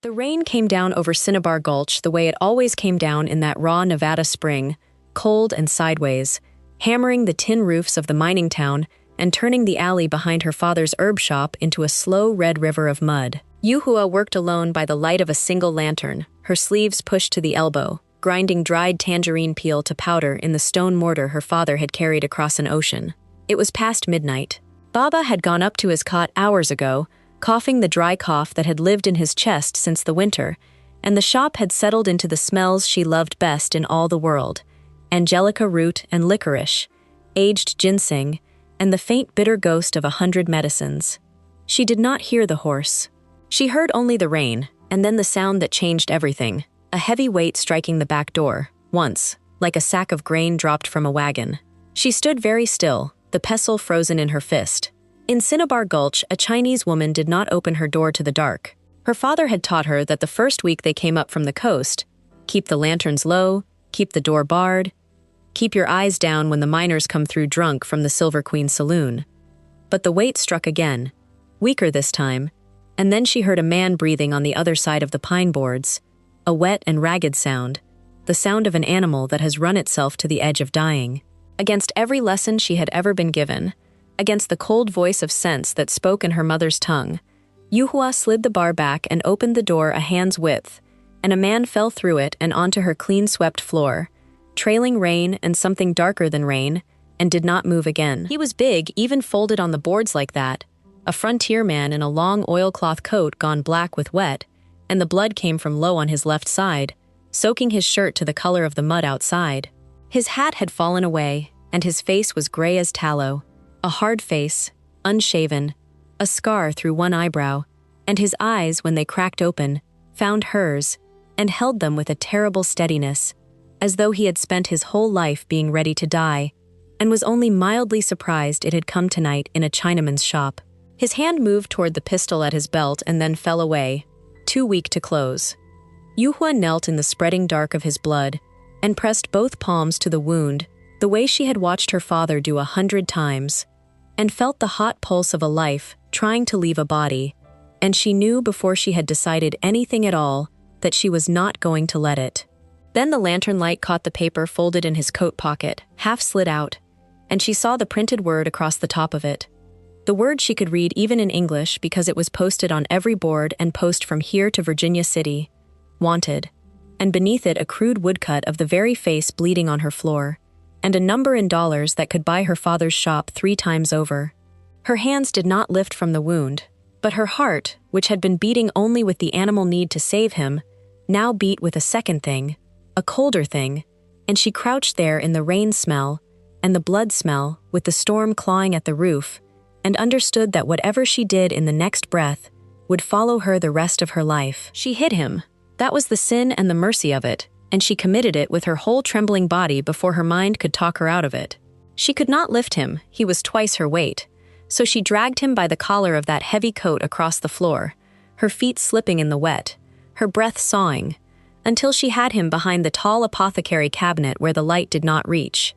The rain came down over Cinnabar Gulch the way it always came down in that raw Nevada spring, cold and sideways, hammering the tin roofs of the mining town and turning the alley behind her father's herb shop into a slow red river of mud. Yuhua worked alone by the light of a single lantern, her sleeves pushed to the elbow, grinding dried tangerine peel to powder in the stone mortar her father had carried across an ocean. It was past midnight. Baba had gone up to his cot hours ago, coughing the dry cough that had lived in his chest since the winter, and the shop had settled into the smells she loved best in all the world: angelica root and licorice, aged ginseng, and the faint bitter ghost of 100 medicines. She did not hear the horse. She heard only the rain, and then the sound that changed everything, a heavy weight striking the back door, once, like a sack of grain dropped from a wagon. She stood very still, the pestle frozen in her fist. In Cinnabar Gulch, a Chinese woman did not open her door to the dark. Her father had taught her that the first week they came up from the coast, keep the lanterns low, keep the door barred, keep your eyes down when the miners come through drunk from the Silver Queen saloon. But the weight struck again, weaker this time, and then she heard a man breathing on the other side of the pine boards, a wet and ragged sound, the sound of an animal that has run itself to the edge of dying. Against every lesson she had ever been given, against the cold voice of sense that spoke in her mother's tongue, Yuhua slid the bar back and opened the door a hand's width, and a man fell through it and onto her clean-swept floor, trailing rain and something darker than rain, and did not move again. He was big, even folded on the boards like that, a frontier man in a long oilcloth coat gone black with wet, and the blood came from low on his left side, soaking his shirt to the color of the mud outside. His hat had fallen away, and his face was gray as tallow. A hard face, unshaven, a scar through one eyebrow, and his eyes, when they cracked open, found hers, and held them with a terrible steadiness, as though he had spent his whole life being ready to die, and was only mildly surprised it had come tonight in a Chinaman's shop. His hand moved toward the pistol at his belt and then fell away, too weak to close. Yuhua knelt in the spreading dark of his blood, and pressed both palms to the wound, the way she had watched her father do 100 times, and felt the hot pulse of a life trying to leave a body, and she knew before she had decided anything at all that she was not going to let it. Then the lantern light caught the paper folded in his coat pocket, half slid out, and she saw the printed word across the top of it. The word she could read even in English because it was posted on every board and post from here to Virginia City. Wanted. And beneath it a crude woodcut of the very face bleeding on her floor, and a number in dollars that could buy her father's shop 3 times over. Her hands did not lift from the wound, but her heart, which had been beating only with the animal need to save him, now beat with a second thing, a colder thing, and she crouched there in the rain smell and the blood smell with the storm clawing at the roof, and understood that whatever she did in the next breath would follow her the rest of her life. She hid him. That was the sin and the mercy of it, and she committed it with her whole trembling body before her mind could talk her out of it. She could not lift him, he was twice her weight, so she dragged him by the collar of that heavy coat across the floor, her feet slipping in the wet, her breath sawing, until she had him behind the tall apothecary cabinet where the light did not reach,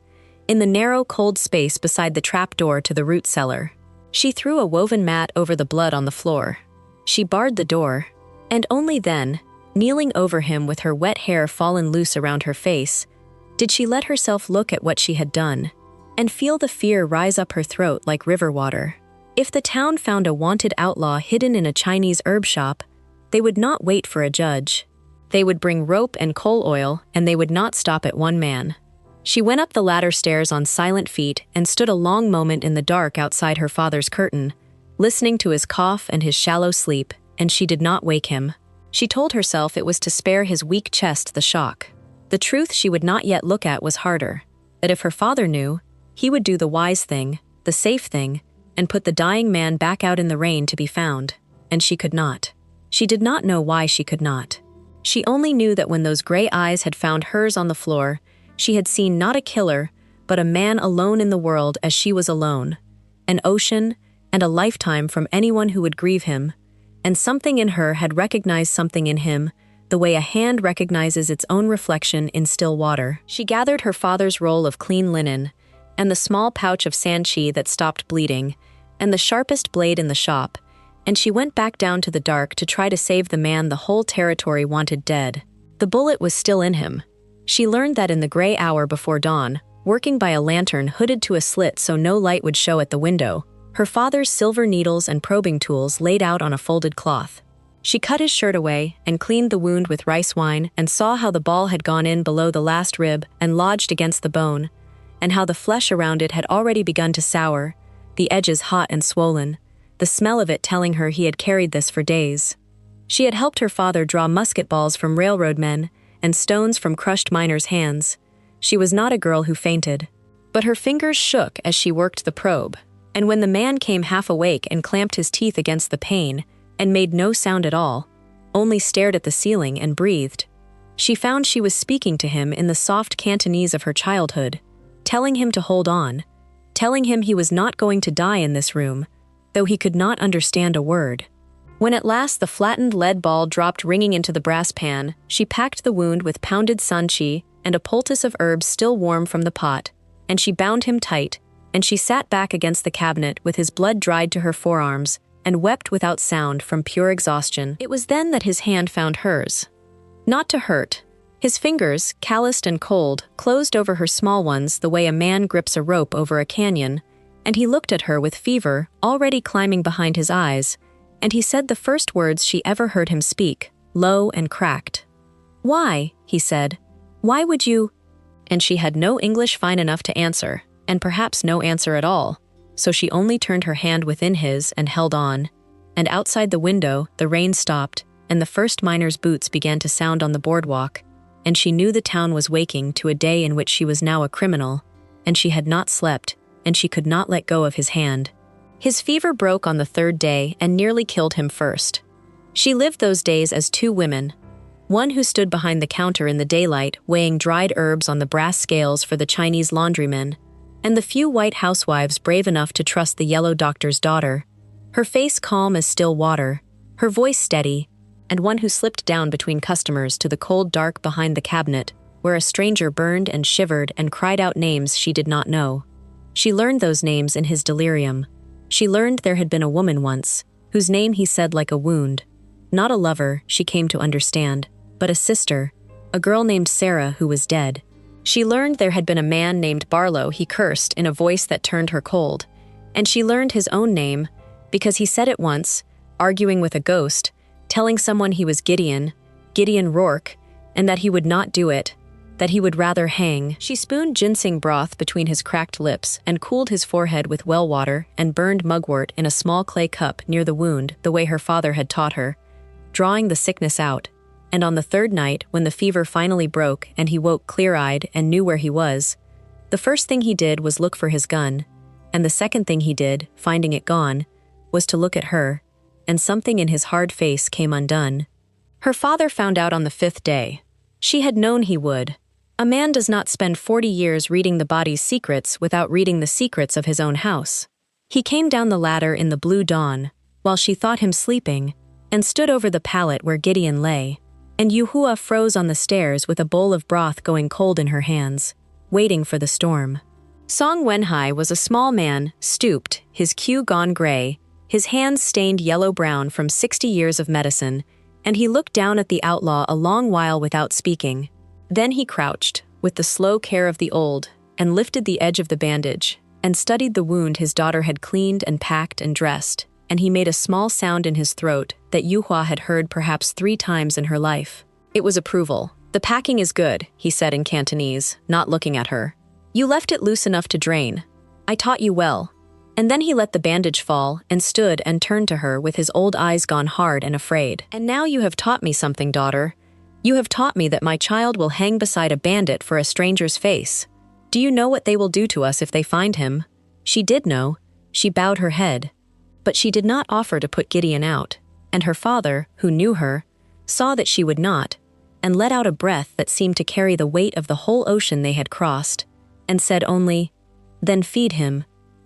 in the narrow, cold space beside the trapdoor to the root cellar. She threw a woven mat over the blood on the floor. She barred the door, and only then, kneeling over him with her wet hair fallen loose around her face, did she let herself look at what she had done, and feel the fear rise up her throat like river water. If the town found a wanted outlaw hidden in a Chinese herb shop, they would not wait for a judge. They would bring rope and coal oil, and they would not stop at one man. She went up the ladder stairs on silent feet and stood a long moment in the dark outside her father's curtain, listening to his cough and his shallow sleep, and she did not wake him. She told herself it was to spare his weak chest the shock. The truth she would not yet look at was harder, that if her father knew, he would do the wise thing, the safe thing, and put the dying man back out in the rain to be found, and she could not. She did not know why she could not. She only knew that when those gray eyes had found hers on the floor, she had seen not a killer, but a man alone in the world as she was alone, an ocean and a lifetime from anyone who would grieve him, and something in her had recognized something in him, the way a hand recognizes its own reflection in still water. She gathered her father's roll of clean linen, and the small pouch of sanchi that stopped bleeding, and the sharpest blade in the shop, and she went back down to the dark to try to save the man the whole territory wanted dead. The bullet was still in him. She learned that in the gray hour before dawn, working by a lantern hooded to a slit so no light would show at the window, her father's silver needles and probing tools laid out on a folded cloth. She cut his shirt away and cleaned the wound with rice wine and saw how the ball had gone in below the last rib and lodged against the bone, and how the flesh around it had already begun to sour, the edges hot and swollen, the smell of it telling her he had carried this for days. She had helped her father draw musket balls from railroad men and stones from crushed miners' hands. She was not a girl who fainted, but her fingers shook as she worked the probe, and when the man came half awake and clamped his teeth against the pane and made no sound at all, only stared at the ceiling and breathed, she found she was speaking to him in the soft Cantonese of her childhood, telling him to hold on, telling him he was not going to die in this room, though he could not understand a word. When at last the flattened lead ball dropped ringing into the brass pan, she packed the wound with pounded sanchi and a poultice of herbs still warm from the pot, and she bound him tight, and she sat back against the cabinet with his blood dried to her forearms, and wept without sound from pure exhaustion. It was then that his hand found hers. Not to hurt. His fingers, calloused and cold, closed over her small ones the way a man grips a rope over a canyon, and he looked at her with fever already climbing behind his eyes, and he said the first words she ever heard him speak, low and cracked. "Why?" he said. "Why would you?" And she had no English fine enough to answer, and perhaps no answer at all, so she only turned her hand within his and held on, and outside the window the rain stopped, and the first miner's boots began to sound on the boardwalk, and she knew the town was waking to a day in which she was now a criminal, and she had not slept, and she could not let go of his hand. His fever broke on the third day and nearly killed him first. She lived those days as two women, one who stood behind the counter in the daylight weighing dried herbs on the brass scales for the Chinese laundrymen, and the few white housewives brave enough to trust the yellow doctor's daughter, her face calm as still water, her voice steady, and one who slipped down between customers to the cold dark behind the cabinet, where a stranger burned and shivered and cried out names she did not know. She learned those names in his delirium. She learned there had been a woman once, whose name he said like a wound. Not a lover, she came to understand, but a sister, a girl named Sarah who was dead. She learned there had been a man named Barlow he cursed in a voice that turned her cold, and she learned his own name because he said it once, arguing with a ghost, telling someone he was Gideon Rourke, and that he would not do it, that he would rather hang. She spooned ginseng broth between his cracked lips and cooled his forehead with well water and burned mugwort in a small clay cup near the wound the way her father had taught her, drawing the sickness out. And on the third night, when the fever finally broke and he woke clear-eyed and knew where he was, the first thing he did was look for his gun, and the second thing he did, finding it gone, was to look at her, and something in his hard face came undone. Her father found out on the fifth day. She had known he would. A man does not spend 40 years reading the body's secrets without reading the secrets of his own house. He came down the ladder in the blue dawn, while she thought him sleeping, and stood over the pallet where Gideon lay, and Yuhua froze on the stairs with a bowl of broth going cold in her hands, waiting for the storm. Song Wenhai was a small man, stooped, his queue gone gray, his hands stained yellow-brown from 60 years of medicine, and he looked down at the outlaw a long while without speaking. Then he crouched, with the slow care of the old, and lifted the edge of the bandage, and studied the wound his daughter had cleaned and packed and dressed, and he made a small sound in his throat that Yuhua had heard perhaps 3 times in her life. It was approval. "The packing is good," he said in Cantonese, not looking at her. "You left it loose enough to drain. I taught you well." And then he let the bandage fall and stood and turned to her with his old eyes gone hard and afraid. "And now you have taught me something, daughter. You have taught me that my child will hang beside a bandit for a stranger's face. Do you know what they will do to us if they find him?" She did know. She bowed her head. But she did not offer to put Gideon out, and her father, who knew her, saw that she would not, and let out a breath that seemed to carry the weight of the whole ocean they had crossed, and said only, "Then feed him,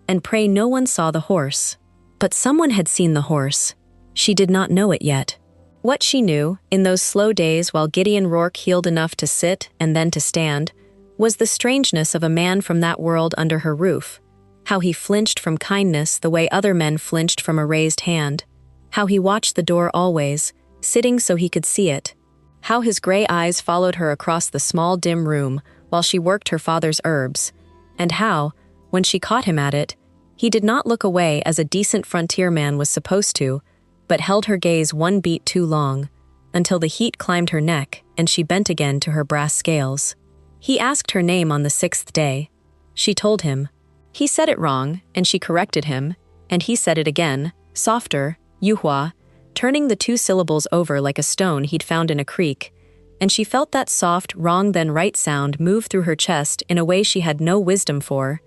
and pray no one saw the horse." But someone had seen the horse. She did not know it yet. What she knew, in those slow days while Gideon Rourke healed enough to sit and then to stand, was the strangeness of a man from that world under her roof, how he flinched from kindness the way other men flinched from a raised hand, How he watched the door always, sitting so he could see it. How his gray eyes followed her across the small dim room while she worked her father's herbs. And how, when she caught him at it, he did not look away as a decent frontierman was supposed to, but held her gaze one beat too long, until the heat climbed her neck and she bent again to her brass scales. He asked her name on the 6th day. She told him. He said it wrong, and she corrected him, and he said it again, softer, Yuhua, turning the 2 syllables over like a stone he'd found in a creek, and she felt that soft, wrong then right sound move through her chest in a way she had no wisdom for,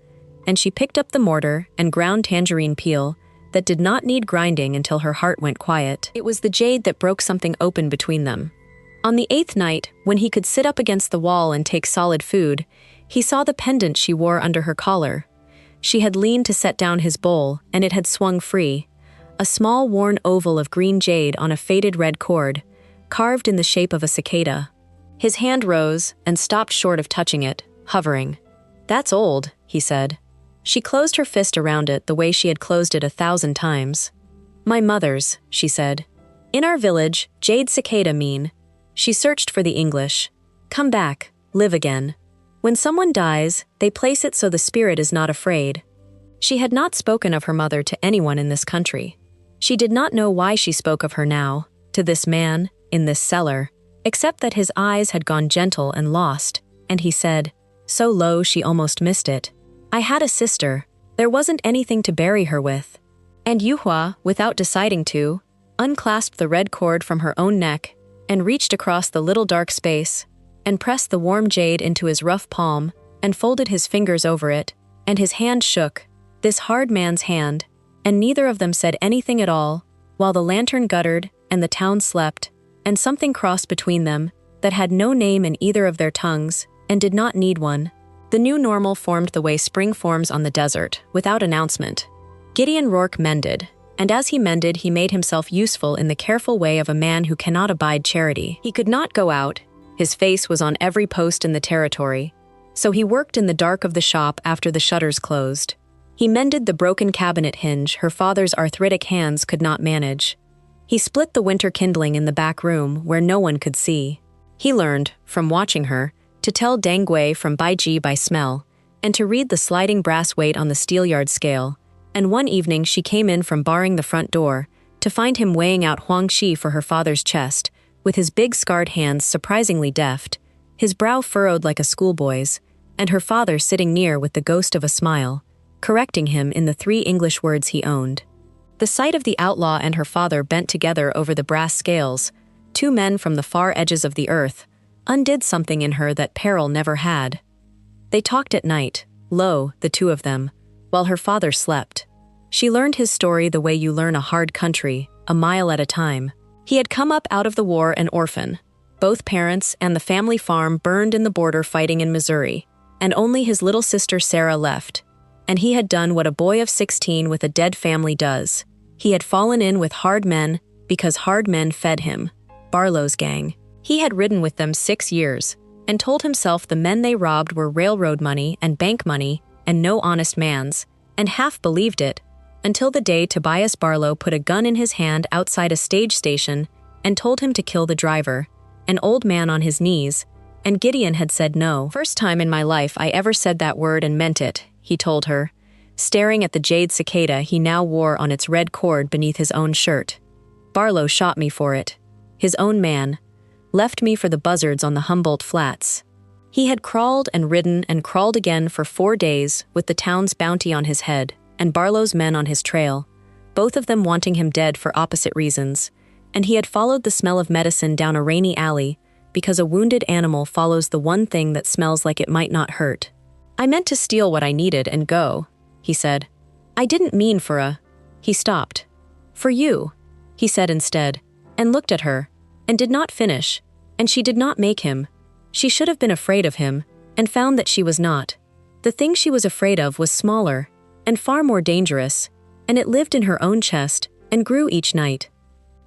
and she picked up the mortar and ground tangerine peel that did not need grinding until her heart went quiet. It was the jade that broke something open between them. On the 8th night, when he could sit up against the wall and take solid food, he saw the pendant she wore under her collar. She had leaned to set down his bowl, and it had swung free. A small worn oval of green jade on a faded red cord, carved in the shape of a cicada. His hand rose and stopped short of touching it, hovering. "That's old," he said. She closed her fist around it the way she had closed it 1,000 times. "My mother's," she said. "In our village, jade cicada mean." She searched for the English. "Come back, live again. When someone dies, they place it so the spirit is not afraid." She had not spoken of her mother to anyone in this country. She did not know why she spoke of her now, to this man, in this cellar, except that his eyes had gone gentle and lost, and he said, so low she almost missed it, "I had a sister. There wasn't anything to bury her with." And Yuhua, without deciding to, unclasped the red cord from her own neck and reached across the little dark space and pressed the warm jade into his rough palm and folded his fingers over it, and his hand shook, this hard man's hand, and neither of them said anything at all, while the lantern guttered and the town slept, and something crossed between them that had no name in either of their tongues and did not need one. The new normal formed the way spring forms on the desert, without announcement. Gideon Rourke mended, and as he mended he made himself useful in the careful way of a man who cannot abide charity. He could not go out, his face was on every post in the territory, so he worked in the dark of the shop after the shutters closed. He mended the broken cabinet hinge her father's arthritic hands could not manage. He split the winter kindling in the back room where no one could see. He learned, from watching her, to tell Dangui from Baiji by smell, and to read the sliding brass weight on the steelyard scale, and one evening she came in from barring the front door, to find him weighing out Huangxi for her father's chest, with his big scarred hands surprisingly deft, his brow furrowed like a schoolboy's, and her father sitting near with the ghost of a smile, correcting him in the 3 English words he owned. The sight of the outlaw and her father bent together over the brass scales, 2 men from the far edges of the earth, undid something in her that peril never had. They talked at night, low, the 2 of them, while her father slept. She learned his story the way you learn a hard country, a mile at a time. He had come up out of the war an orphan. Both parents and the family farm burned in the border fighting in Missouri, and only his little sister Sarah left. And he had done what a boy of 16 with a dead family does. He had fallen in with hard men because hard men fed him. Barlow's gang. He had ridden with them 6 years, and told himself the men they robbed were railroad money and bank money and no honest man's, and half believed it, until the day Tobias Barlow put a gun in his hand outside a stage station and told him to kill the driver, an old man on his knees, and Gideon had said no. "First time in my life I ever said that word and meant it," he told her, staring at the jade cicada he now wore on its red cord beneath his own shirt. "Barlow shot me for it. His own man. Left me for the buzzards on the Humboldt Flats." He had crawled and ridden and crawled again for 4 days with the town's bounty on his head and Barlow's men on his trail, both of them wanting him dead for opposite reasons, and he had followed the smell of medicine down a rainy alley because a wounded animal follows the one thing that smells like it might not hurt. "I meant to steal what I needed and go," he said. "I didn't mean for a—" He stopped. "For you," he said instead, and looked at her, and did not finish, and she did not make him. She should have been afraid of him, and found that she was not. The thing she was afraid of was smaller, and far more dangerous, and it lived in her own chest, and grew each night.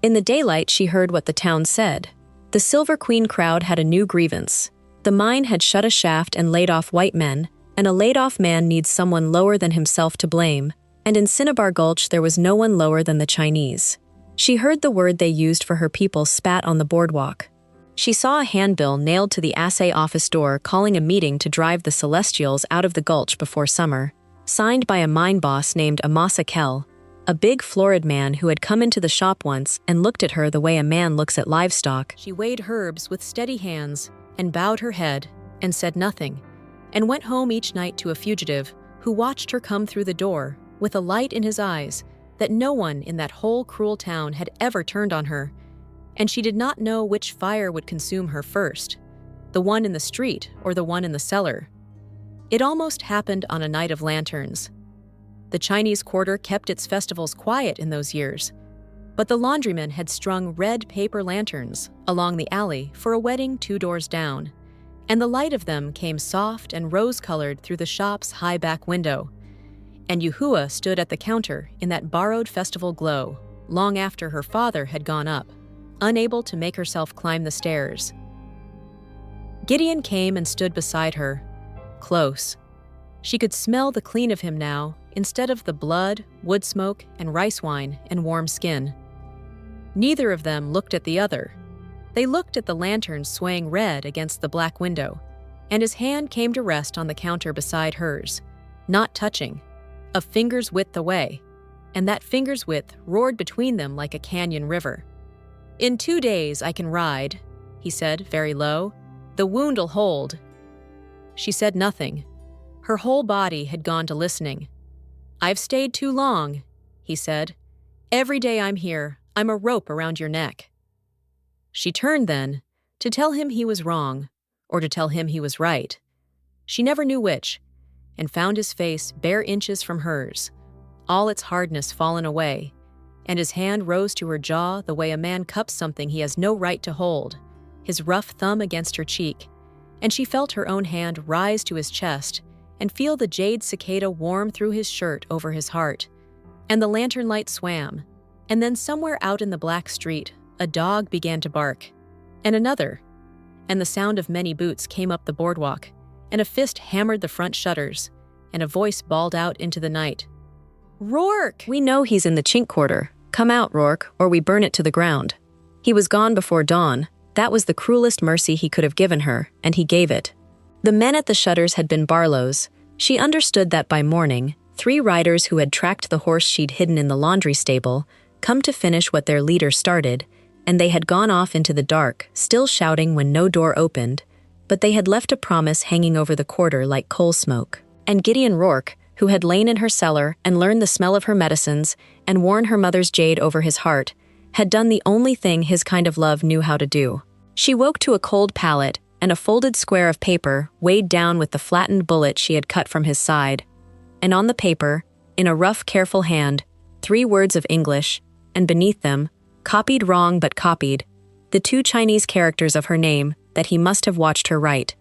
In the daylight she heard what the town said. The Silver Queen crowd had a new grievance. The mine had shut a shaft and laid off white men, and a laid-off man needs someone lower than himself to blame, and in Cinnabar Gulch there was no one lower than the Chinese. She heard the word they used for her people spat on the boardwalk. She saw a handbill nailed to the assay office door calling a meeting to drive the Celestials out of the gulch before summer, signed by a mine boss named Amasa Kell, a big florid man who had come into the shop once and looked at her the way a man looks at livestock. She weighed herbs with steady hands and bowed her head and said nothing, and went home each night to a fugitive who watched her come through the door with a light in his eyes that no one in that whole cruel town had ever turned on her, and she did not know which fire would consume her first, the one in the street or the one in the cellar. It almost happened on a night of lanterns. The Chinese quarter kept its festivals quiet in those years, but the laundrymen had strung red paper lanterns along the alley for a wedding 2 doors down, and the light of them came soft and rose-colored through the shop's high back window, and Yuhua stood at the counter in that borrowed festival glow long after her father had gone up, unable to make herself climb the stairs. Gideon came and stood beside her, close. She could smell the clean of him now, instead of the blood, wood smoke, and rice wine and warm skin. Neither of them looked at the other. They looked at the lantern swaying red against the black window, and his hand came to rest on the counter beside hers, not touching, a finger's width away, and that finger's width roared between them like a canyon river. "In 2 days I can ride," he said very low. "The wound'll hold." She said nothing. Her whole body had gone to listening. "I've stayed too long," he said. "Every day I'm here, I'm a rope around your neck." She turned then, to tell him he was wrong, or to tell him he was right. She never knew which, and found his face bare inches from hers, all its hardness fallen away, and his hand rose to her jaw the way a man cups something he has no right to hold, his rough thumb against her cheek, and she felt her own hand rise to his chest and feel the jade cicada warm through his shirt over his heart, and the lantern light swam, and then somewhere out in the black street, a dog began to bark, and another, and the sound of many boots came up the boardwalk, and a fist hammered the front shutters, and a voice bawled out into the night, "Rourke! We know he's in the chink quarter. Come out, Rourke, or we burn it to the ground." He was gone before dawn. That was the cruelest mercy he could have given her, and he gave it. The men at the shutters had been Barlow's. She understood that by morning, 3 riders who had tracked the horse she'd hidden in the laundry stable come to finish what their leader started, and they had gone off into the dark, still shouting when no door opened, but they had left a promise hanging over the quarter like coal smoke. And Gideon Rourke, who had lain in her cellar and learned the smell of her medicines and worn her mother's jade over his heart, had done the only thing his kind of love knew how to do. She woke to a cold pallet and a folded square of paper weighed down with the flattened bullet she had cut from his side. And on the paper, in a rough, careful hand, 3 words of English, and beneath them, copied wrong but copied, the 2 Chinese characters of her name that he must have watched her write.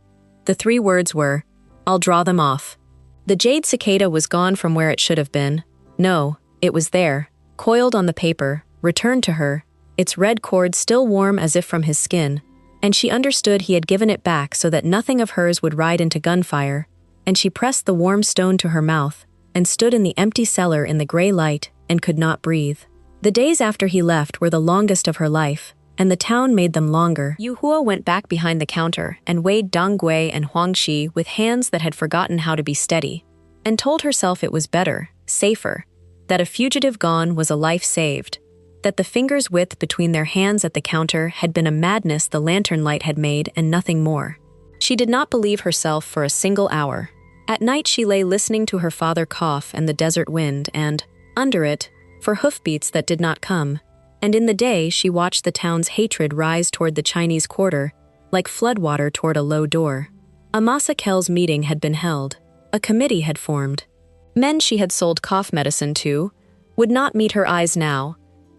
The 3 words were, "I'll draw them off." The jade cicada was gone from where it should have been. No, it was there, coiled on the paper, returned to her, its red cord still warm as if from his skin, and she understood he had given it back so that nothing of hers would ride into gunfire, and she pressed the warm stone to her mouth and stood in the empty cellar in the gray light and could not breathe. The days after he left were the longest of her life, and the town made them longer. Yuhua went back behind the counter and weighed Dong Gui and Huang Shi with hands that had forgotten how to be steady, and told herself it was better, safer, that a fugitive gone was a life saved, that the finger's width between their hands at the counter had been a madness the lantern light had made and nothing more. She did not believe herself for a single hour. At night she lay listening to her father cough and the desert wind and, under it, for hoofbeats that did not come, and in the day she watched the town's hatred rise toward the Chinese quarter, like floodwater toward a low door. Amasa Kell's meeting had been held. A committee had formed. Men she had sold cough medicine to would not meet her eyes now,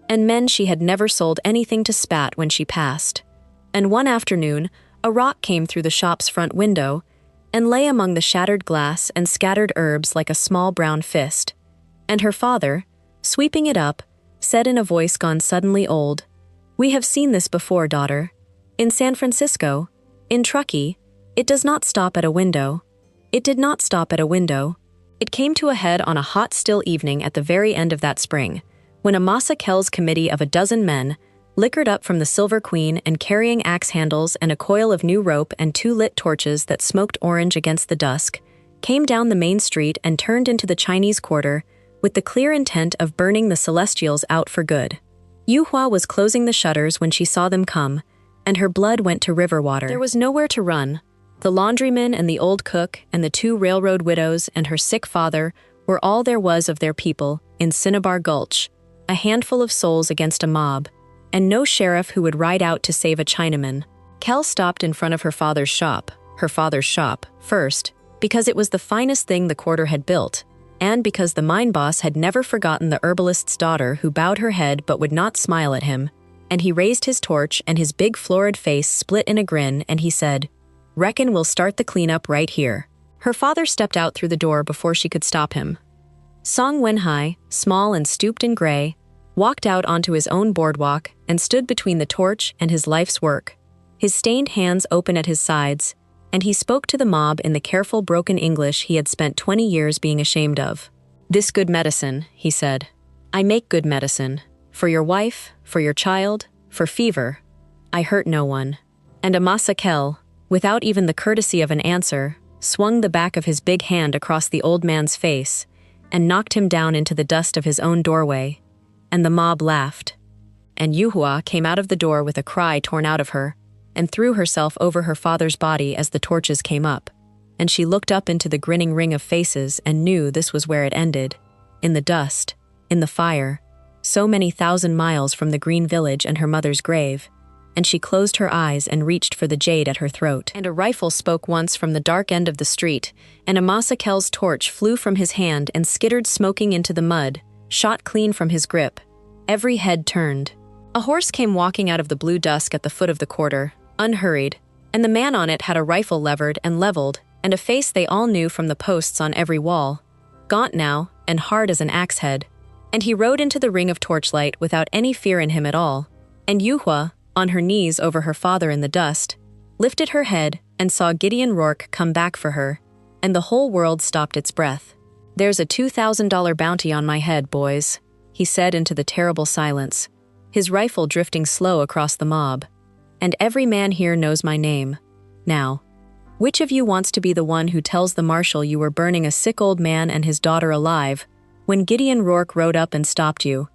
and men she had never sold anything to spat when she passed. And one afternoon, a rock came through the shop's front window and lay among the shattered glass and scattered herbs like a small brown fist. And her father, sweeping it up, said in a voice gone suddenly old, "We have seen this before, daughter. In San Francisco, in Truckee, it does not stop at a window. It did not stop at a window. It came to a head on a hot, still evening at the very end of that spring, when Amasa Kell's committee of a dozen men, liquored up from the Silver Queen and carrying axe handles and a coil of new rope and 2 lit torches that smoked orange against the dusk, came down the main street and turned into the Chinese Quarter with the clear intent of burning the Celestials out for good. Yuhua was closing the shutters when she saw them come, and her blood went to river water. There was nowhere to run. The laundryman and the old cook and the 2 railroad widows and her sick father were all there was of their people in Cinnabar Gulch, a handful of souls against a mob, and no sheriff who would ride out to save a Chinaman. Kell stopped in front of her father's shop, first, because it was the finest thing the quarter had built, and because the mine boss had never forgotten the herbalist's daughter who bowed her head but would not smile at him, and he raised his torch and his big florid face split in a grin and he said, "Reckon we'll start the cleanup right here." Her father stepped out through the door before she could stop him. Song Wenhai, small and stooped in gray, walked out onto his own boardwalk and stood between the torch and his life's work, his stained hands open at his sides, and he spoke to the mob in the careful broken English he had spent 20 years being ashamed of. "This good medicine," he said. "I make good medicine. For your wife, for your child, for fever. I hurt no one." And Amasa Kell, without even the courtesy of an answer, swung the back of his big hand across the old man's face and knocked him down into the dust of his own doorway, and the mob laughed. And Yuhua came out of the door with a cry torn out of her, and threw herself over her father's body as the torches came up, and she looked up into the grinning ring of faces and knew this was where it ended, in the dust, in the fire, so many thousand miles from the green village and her mother's grave, and she closed her eyes and reached for the jade at her throat. And a rifle spoke once from the dark end of the street, and Amasa Kell's torch flew from his hand and skittered smoking into the mud, shot clean from his grip. Every head turned. A horse came walking out of the blue dusk at the foot of the quarter, unhurried, and the man on it had a rifle levered and leveled, and a face they all knew from the posts on every wall, gaunt now and hard as an axe head. And he rode into the ring of torchlight without any fear in him at all, and Yuhua, on her knees over her father in the dust, lifted her head and saw Gideon Rourke come back for her, and the whole world stopped its breath. "There's a $2,000 bounty on my head, boys," he said into the terrible silence, his rifle drifting slow across the mob. "And every man here knows my name. Now, which of you wants to be the one who tells the marshal you were burning a sick old man and his daughter alive when Gideon Rourke rode up and stopped you?"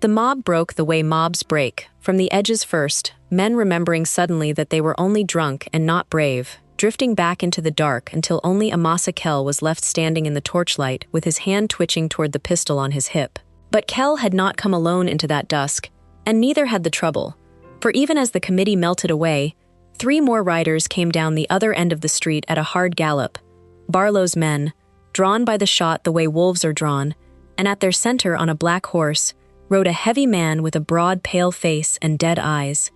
The mob broke the way mobs break, from the edges first, men remembering suddenly that they were only drunk and not brave, drifting back into the dark until only Amasa Kell was left standing in the torchlight with his hand twitching toward the pistol on his hip. But Kell had not come alone into that dusk, and neither had the trouble. For even as the committee melted away, 3 more riders came down the other end of the street at a hard gallop, Barlow's men, drawn by the shot the way wolves are drawn, and at their center on a black horse rode a heavy man with a broad pale face and dead eyes.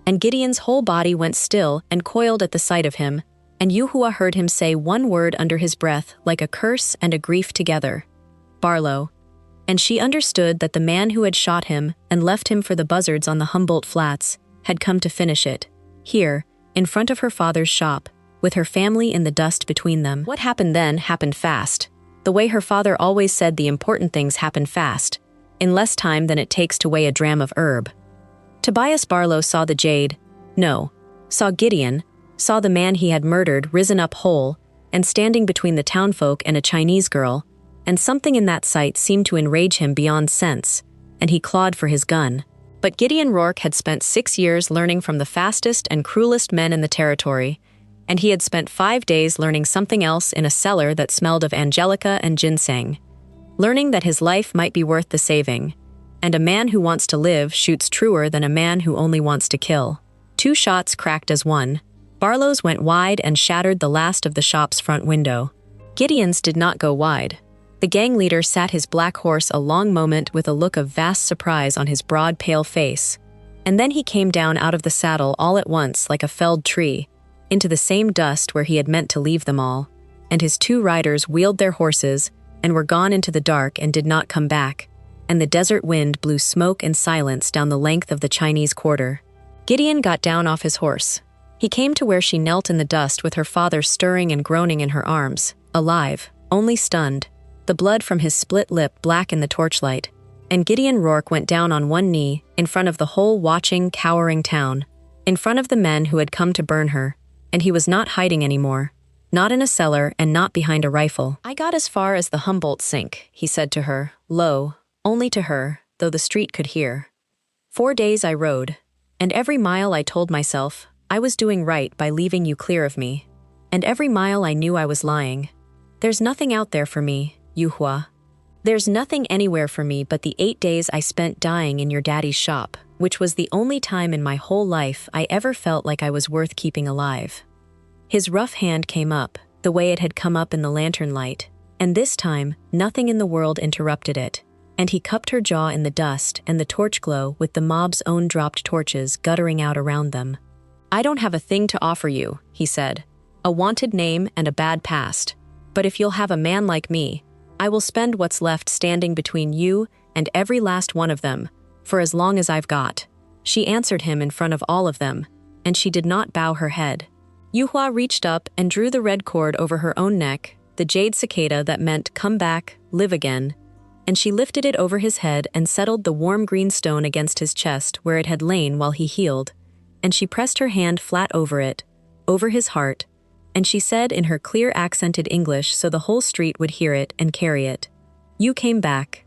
And Gideon's whole body went still and coiled at the sight of him, and Yuhua heard him say one word under his breath like a curse and a grief together: "Barlow." And she understood that the man who had shot him and left him for the buzzards on the Humboldt Flats had come to finish it, here, in front of her father's shop, with her family in the dust between them. What happened then happened fast. The way her father always said the important things happen fast, in less time than it takes to weigh a dram of herb. Tobias Barlow saw the jade, saw Gideon, saw the man he had murdered risen up whole, and standing between the townfolk and a Chinese girl, and something in that sight seemed to enrage him beyond sense, and he clawed for his gun. But Gideon Rourke had spent 6 years learning from the fastest and cruelest men in the territory, and he had spent 5 days learning something else in a cellar that smelled of angelica and ginseng, learning that his life might be worth the saving, and a man who wants to live shoots truer than a man who only wants to kill. 2 shots cracked as one. Barlow's went wide and shattered the last of the shop's front window. Gideon's did not go wide. The gang leader sat his black horse a long moment with a look of vast surprise on his broad, pale face, and then he came down out of the saddle all at once like a felled tree, into the same dust where he had meant to leave them all, and his 2 riders wheeled their horses and were gone into the dark and did not come back, and the desert wind blew smoke and silence down the length of the Chinese Quarter. Gideon got down off his horse. He came to where she knelt in the dust with her father stirring and groaning in her arms, alive, only stunned, the blood from his split lip black in the torchlight, and Gideon Rourke went down on one knee in front of the whole watching, cowering town, in front of the men who had come to burn her, and he was not hiding anymore, not in a cellar and not behind a rifle. "I got as far as the Humboldt sink," he said to her, low, only to her, though the street could hear. 4 days I rode, and every mile I told myself I was doing right by leaving you clear of me, and every mile I knew I was lying. There's nothing out there for me, Yuhua. There's nothing anywhere for me but the 8 days I spent dying in your daddy's shop, which was the only time in my whole life I ever felt like I was worth keeping alive." His rough hand came up, the way it had come up in the lantern light, and this time, nothing in the world interrupted it, and he cupped her jaw in the dust and the torch glow with the mob's own dropped torches guttering out around them. "I don't have a thing to offer you," he said, "a wanted name and a bad past, but if you'll have a man like me, I will spend what's left standing between you and every last one of them, for as long as I've got." She answered him in front of all of them, and she did not bow her head. Yuhua reached up and drew the red cord over her own neck, the jade cicada that meant "come back, live again," and she lifted it over his head and settled the warm green stone against his chest where it had lain while he healed, and she pressed her hand flat over it, over his heart, and she said in her clear accented English so the whole street would hear it and carry it, "You came back.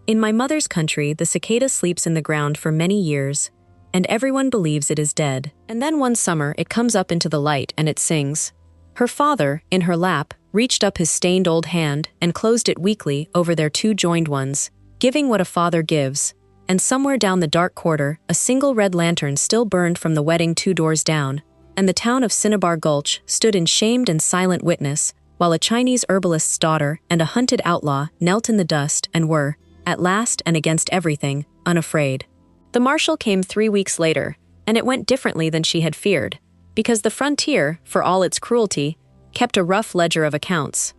In my mother's country, the cicada sleeps in the ground for many years, and everyone believes it is dead. And then one summer it comes up into the light and it sings." Her father, in her lap, reached up his stained old hand and closed it weakly over their two joined ones, giving what a father gives, and somewhere down the dark quarter a single red lantern still burned from the wedding 2 doors down, and the town of Cinnabar Gulch stood in shamed and silent witness, while a Chinese herbalist's daughter and a hunted outlaw knelt in the dust and were, at last and against everything, unafraid. The marshal came 3 weeks later, and it went differently than she had feared, because the frontier, for all its cruelty, kept a rough ledger of accounts.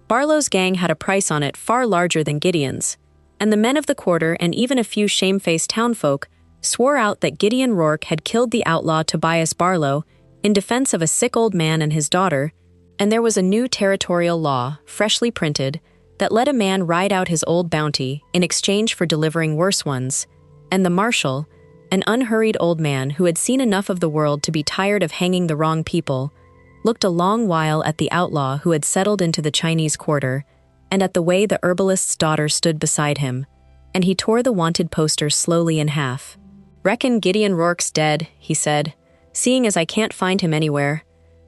Barlow's gang had a price on it far larger than Gideon's, and the men of the quarter and even a few shamefaced townfolk swore out that Gideon Rourke had killed the outlaw Tobias Barlow in defense of a sick old man and his daughter, and there was a new territorial law, freshly printed, that let a man ride out his old bounty in exchange for delivering worse ones, and the marshal, an unhurried old man who had seen enough of the world to be tired of hanging the wrong people, looked a long while at the outlaw who had settled into the Chinese quarter, and at the way the herbalist's daughter stood beside him, and he tore the wanted poster slowly in half. "Reckon Gideon Rourke's dead," he said, "seeing as I can't find him anywhere.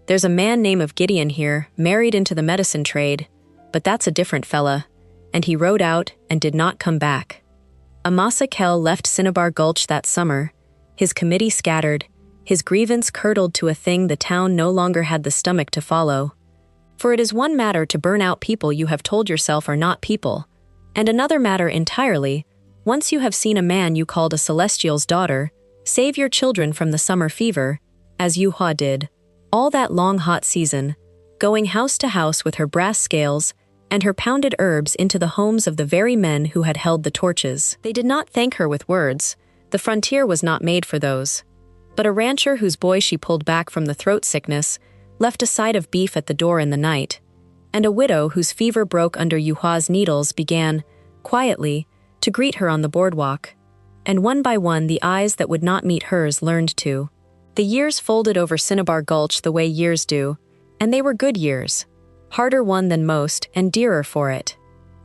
There's a man named of Gideon here, married into the medicine trade, but that's a different fella," and he rode out and did not come back. Amasa Kell left Cinnabar Gulch that summer, his committee scattered, his grievance curdled to a thing the town no longer had the stomach to follow. For it is one matter to burn out people you have told yourself are not people, and another matter entirely, once you have seen a man you called a celestial's daughter save your children from the summer fever, as Yuhua did, all that long hot season, going house to house with her brass scales and her pounded herbs into the homes of the very men who had held the torches. They did not thank her with words. The frontier was not made for those. But a rancher whose boy she pulled back from the throat sickness left a side of beef at the door in the night, and a widow whose fever broke under Yuhua's needles began, quietly, to greet her on the boardwalk, and one by one the eyes that would not meet hers learned to. The years folded over Cinnabar Gulch the way years do, and they were good years, harder won than most and dearer for it.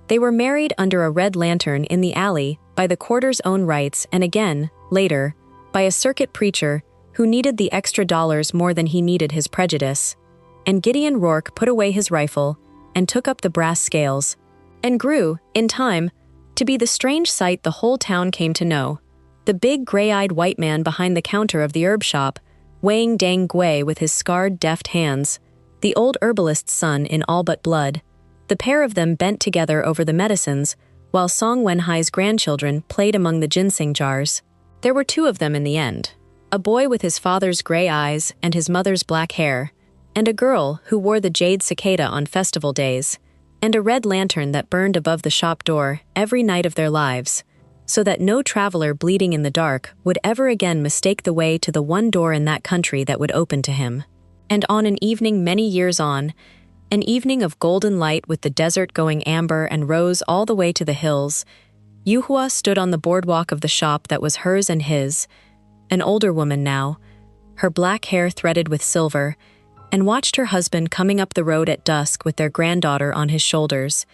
They were married under a red lantern in the alley by the quarter's own rights and again, later, by a circuit preacher who needed the extra dollars more than he needed his prejudice, and Gideon Rourke put away his rifle and took up the brass scales, and grew, in time, to be the strange sight the whole town came to know, the big gray-eyed white man behind the counter of the herb shop, weighing dang guay with his scarred, deft hands, the old herbalist's son in all but blood, the pair of them bent together over the medicines, while Song Wenhai's grandchildren played among the ginseng jars. There were 2 of them in the end, a boy with his father's gray eyes and his mother's black hair, and a girl who wore the jade cicada on festival days, and a red lantern that burned above the shop door every night of their lives, so that no traveler bleeding in the dark would ever again mistake the way to the one door in that country that would open to him. And on an evening many years on, an evening of golden light with the desert going amber and rose all the way to the hills, Yuhua stood on the boardwalk of the shop that was hers and his, an older woman now, her black hair threaded with silver, and watched her husband coming up the road at dusk with their granddaughter on his shoulders.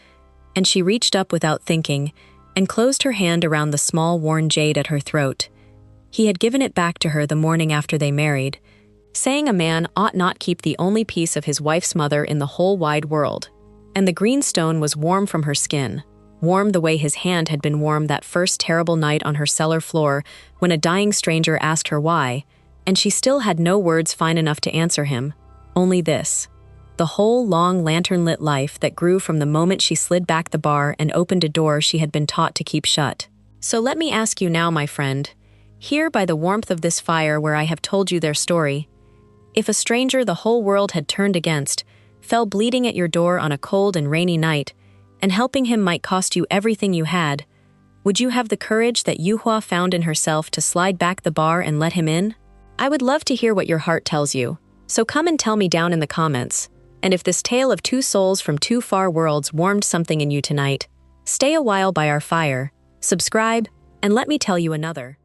And she reached up without thinking and closed her hand around the small worn jade at her throat. He had given it back to her the morning after they married, saying a man ought not keep the only piece of his wife's mother in the whole wide world. And the green stone was warm from her skin, warm the way his hand had been warm that first terrible night on her cellar floor when a dying stranger asked her why, and she still had no words fine enough to answer him, only this: the whole long lantern-lit life that grew from the moment she slid back the bar and opened a door she had been taught to keep shut. So let me ask you now, my friend, here by the warmth of this fire where I have told you their story, if a stranger the whole world had turned against fell bleeding at your door on a cold and rainy night, and helping him might cost you everything you had, would you have the courage that Yuhua found in herself to slide back the bar and let him in? I would love to hear what your heart tells you, so come and tell me down in the comments. And if this tale of two souls from two far worlds warmed something in you tonight, stay a while by our fire, subscribe, and let me tell you another.